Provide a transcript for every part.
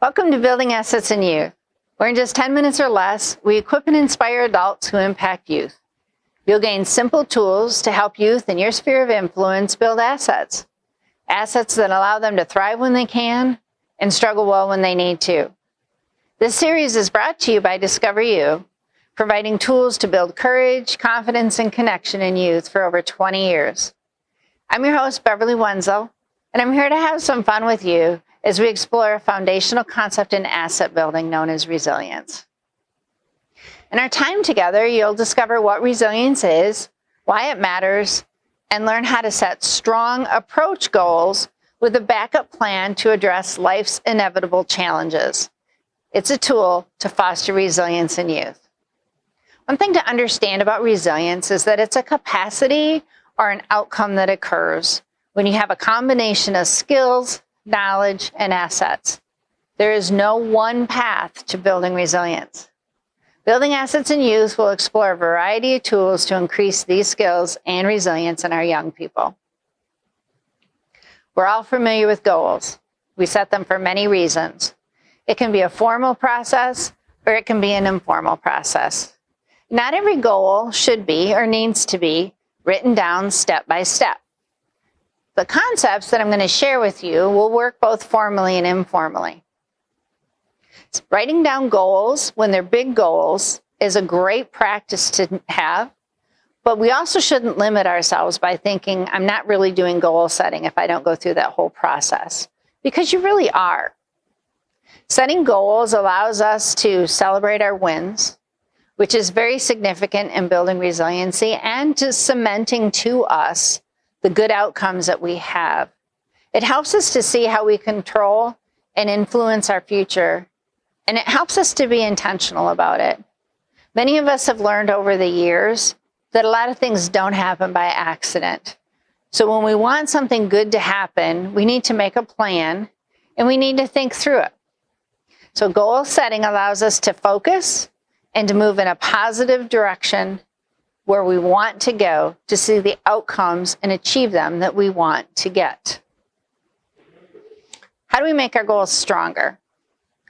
Welcome to Building Assets in Youth, where in just 10 minutes or less, we equip and inspire adults who impact youth. You'll gain simple tools to help youth in your sphere of influence build assets. Assets that allow them to thrive when they can and struggle well when they need to. This series is brought to you by Discover You, providing tools to build courage, confidence, and connection in youth for over 20 years. I'm your host, Beverly Wenzel, and I'm here to have some fun with you as we explore a foundational concept in asset building known as resilience. In our time together, you'll discover what resilience is, why it matters, and learn how to set strong approach goals with a backup plan to address life's inevitable challenges. It's a tool to foster resilience in youth. One thing to understand about resilience is that it's a capacity or an outcome that occurs when you have a combination of skills, knowledge, and assets. There is no one path to building resilience. Building Assets in Youth will explore a variety of tools to increase these skills and resilience in our young people. We're all familiar with goals. We set them for many reasons. It can be a formal process or it can be an informal process. Not every goal should be or needs to be written down step by step. The concepts that I'm going to share with you will work both formally and informally. Writing down goals when they're big goals is a great practice to have, but we also shouldn't limit ourselves by thinking, I'm not really doing goal setting if I don't go through that whole process, because you really are. Setting goals allows us to celebrate our wins, which is very significant in building resiliency and to cementing to us the good outcomes that we have. It helps us to see how we control and influence our future, and it helps us to be intentional about it. Many of us have learned over the years that a lot of things don't happen by accident. So when we want something good to happen, we need to make a plan and we need to think through it. So goal setting allows us to focus and to move in a positive direction where we want to go to see the outcomes and achieve them that we want to get. How do we make our goals stronger?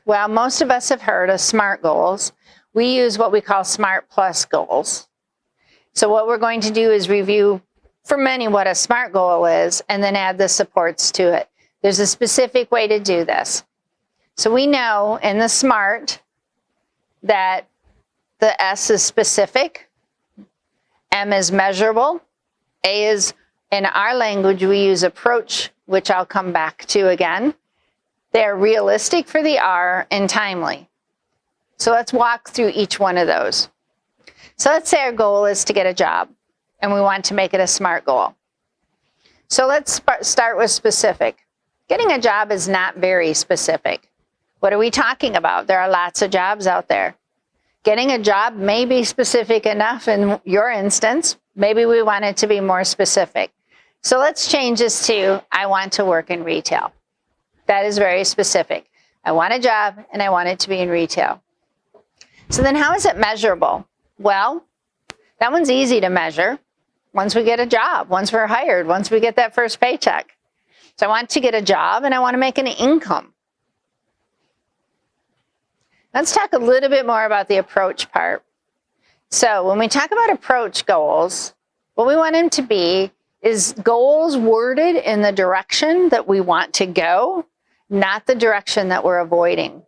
Well, most of us have heard of SMART goals. We use what we call SMART Plus goals. So what we're going to do is review for many what a SMART goal is and then add the supports to it. There's a specific way to do this. So we know in the SMART that the S is specific, M is measurable, A is, in our language, we use approach, which I'll come back to again. They're realistic for the R and timely. So let's walk through each one of those. So let's say our goal is to get a job and we want to make it a SMART goal. So let's start with specific. Getting a job is not very specific. What are we talking about? There are lots of jobs out there. Getting a job may be specific enough in your instance. Maybe we want it to be more specific. So let's change this to, I want to work in retail. That is very specific. I want a job and I want it to be in retail. So then how is it measurable? Well, that one's easy to measure. Once we get a job, once we're hired, once we get that first paycheck. So I want to get a job and I want to make an income. Let's talk a little bit more about the approach part. So when we talk about approach goals, what we want them to be is goals worded in the direction that we want to go, not the direction that we're avoiding.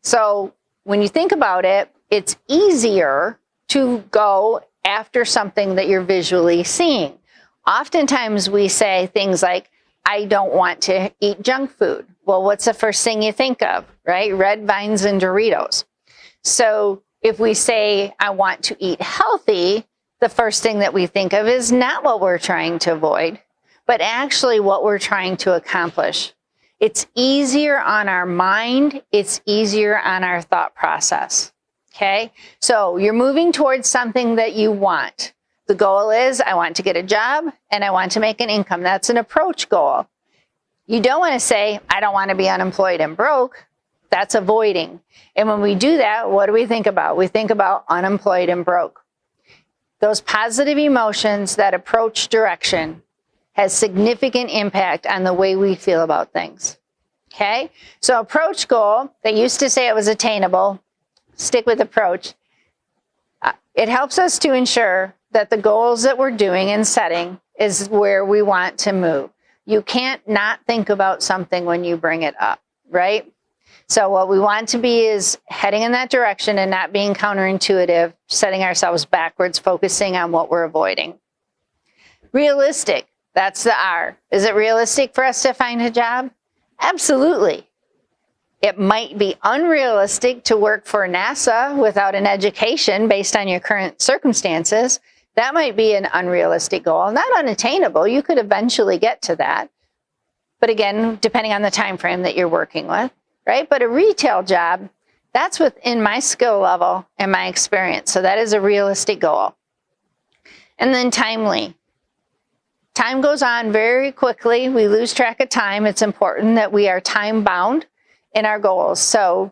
So when you think about it, it's easier to go after something that you're visually seeing. Oftentimes we say things like, I don't want to eat junk food. Well, what's the first thing you think of, right? Red vines and Doritos. So if we say, I want to eat healthy, the first thing that we think of is not what we're trying to avoid, but actually what we're trying to accomplish. It's easier on our mind. It's easier on our thought process. Okay? So you're moving towards something that you want. The goal is, I want to get a job and I want to make an income. That's an approach goal. You don't want to say, I don't want to be unemployed and broke. That's avoiding. And when we do that, what do we think about? We think about unemployed and broke. Those positive emotions, that approach direction, has significant impact on the way we feel about things. Okay, so approach goal, they used to say it was attainable. Stick with approach. It helps us to ensure that the goals that we're doing and setting is where we want to move. You can't not think about something when you bring it up, right? So what we want to be is heading in that direction and not being counterintuitive, setting ourselves backwards, focusing on what we're avoiding. Realistic, that's the R. Is it realistic for us to find a job? Absolutely. It might be unrealistic to work for NASA without an education based on your current circumstances. That might be an unrealistic goal, not unattainable. You could eventually get to that. But again, depending on the time frame that you're working with, right? But a retail job, that's within my skill level and my experience. So that is a realistic goal. And then timely. Time goes on very quickly. We lose track of time. It's important that we are time bound in our goals. So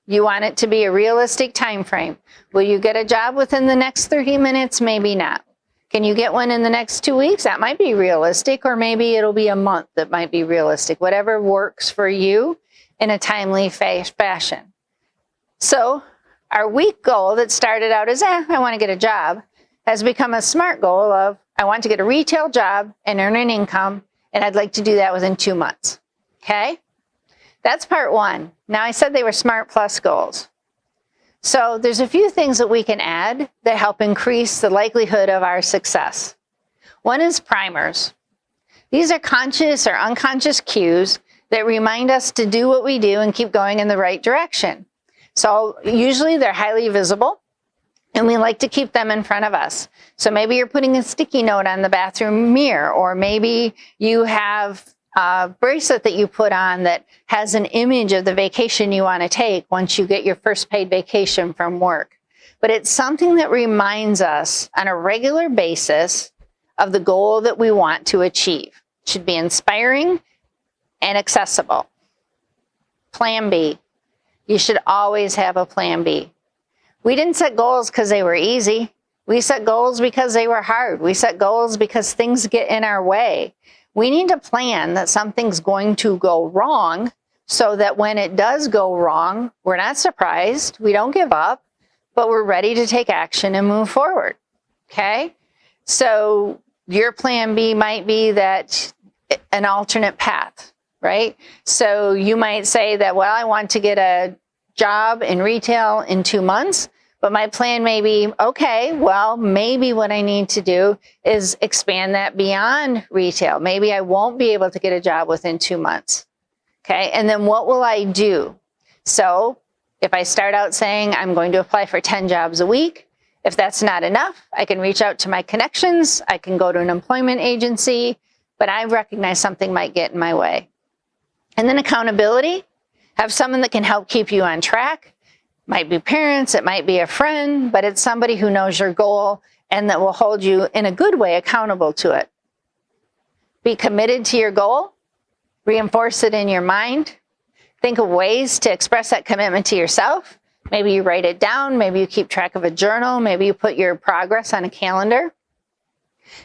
you want it to be a realistic time frame. Will you get a job within the next 30 minutes? Maybe not. Can you get one in the next 2 weeks? That might be realistic, or maybe it'll be a month that might be realistic. Whatever works for you in a timely fashion. So our week goal that started out as, I want to get a job, has become a SMART goal of, I want to get a retail job and earn an income, and I'd like to do that within 2 months. Okay? That's part one. Now I said they were SMART plus goals. So there's a few things that we can add that help increase the likelihood of our success. One is primers. These are conscious or unconscious cues that remind us to do what we do and keep going in the right direction. So usually they're highly visible, and we like to keep them in front of us. So maybe you're putting a sticky note on the bathroom mirror, or maybe you have a bracelet that you put on that has an image of the vacation you want to take once you get your first paid vacation from work. But it's something that reminds us on a regular basis of the goal that we want to achieve. It should be inspiring and accessible. Plan B. You should always have a plan B. We didn't set goals because they were easy. We set goals because they were hard. We set goals because things get in our way. We need to plan that something's going to go wrong so that when it does go wrong, we're not surprised, we don't give up, but we're ready to take action and move forward. Okay? So your plan B might be that an alternate path, right? So you might say that, well, I want to get a job in retail in 2 months. But my plan may be, okay, well, maybe what I need to do is expand that beyond retail. Maybe I won't be able to get a job within 2 months. Okay, and then what will I do? So if I start out saying I'm going to apply for 10 jobs a week, if that's not enough, I can reach out to my connections. I can go to an employment agency, but I recognize something might get in my way. And then accountability, have someone that can help keep you on track. Might be parents, it might be a friend, but it's somebody who knows your goal and that will hold you in a good way accountable to it. Be committed to your goal, reinforce it in your mind, think of ways to express that commitment to yourself. Maybe you write it down, maybe you keep track of a journal, maybe you put your progress on a calendar.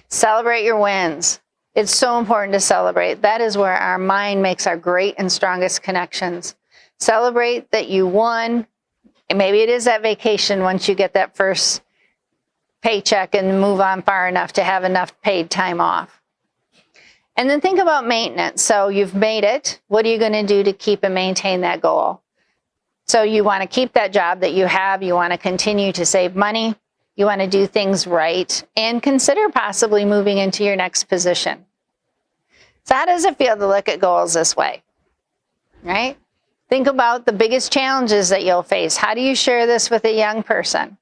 Celebrate your wins. It's so important to celebrate. That is where our mind makes our great and strongest connections. Celebrate that you won. And maybe it is that vacation once you get that first paycheck and move on far enough to have enough paid time off. And then think about maintenance. So you've made it. What are you going to do to keep and maintain that goal? So you want to keep that job that you have. You want to continue to save money. You want to do things right and consider possibly moving into your next position. So how does it feel to look at goals this way? Right? Think about the biggest challenges that you'll face. How do you share this with a young person?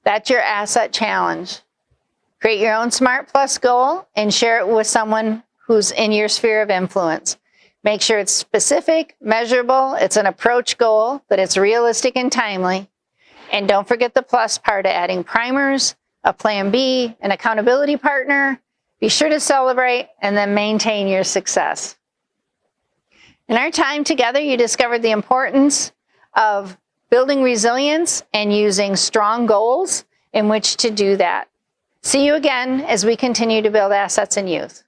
That's your asset challenge. Create your own SMART Plus goal and share it with someone who's in your sphere of influence. Make sure it's specific, measurable, it's an approach goal, that it's realistic and timely. And don't forget the plus part of adding primers, a plan B, an accountability partner. Be sure to celebrate and then maintain your success. In our time together, you discovered the importance of building resilience and using strong goals in which to do that. See you again as we continue to build assets in youth.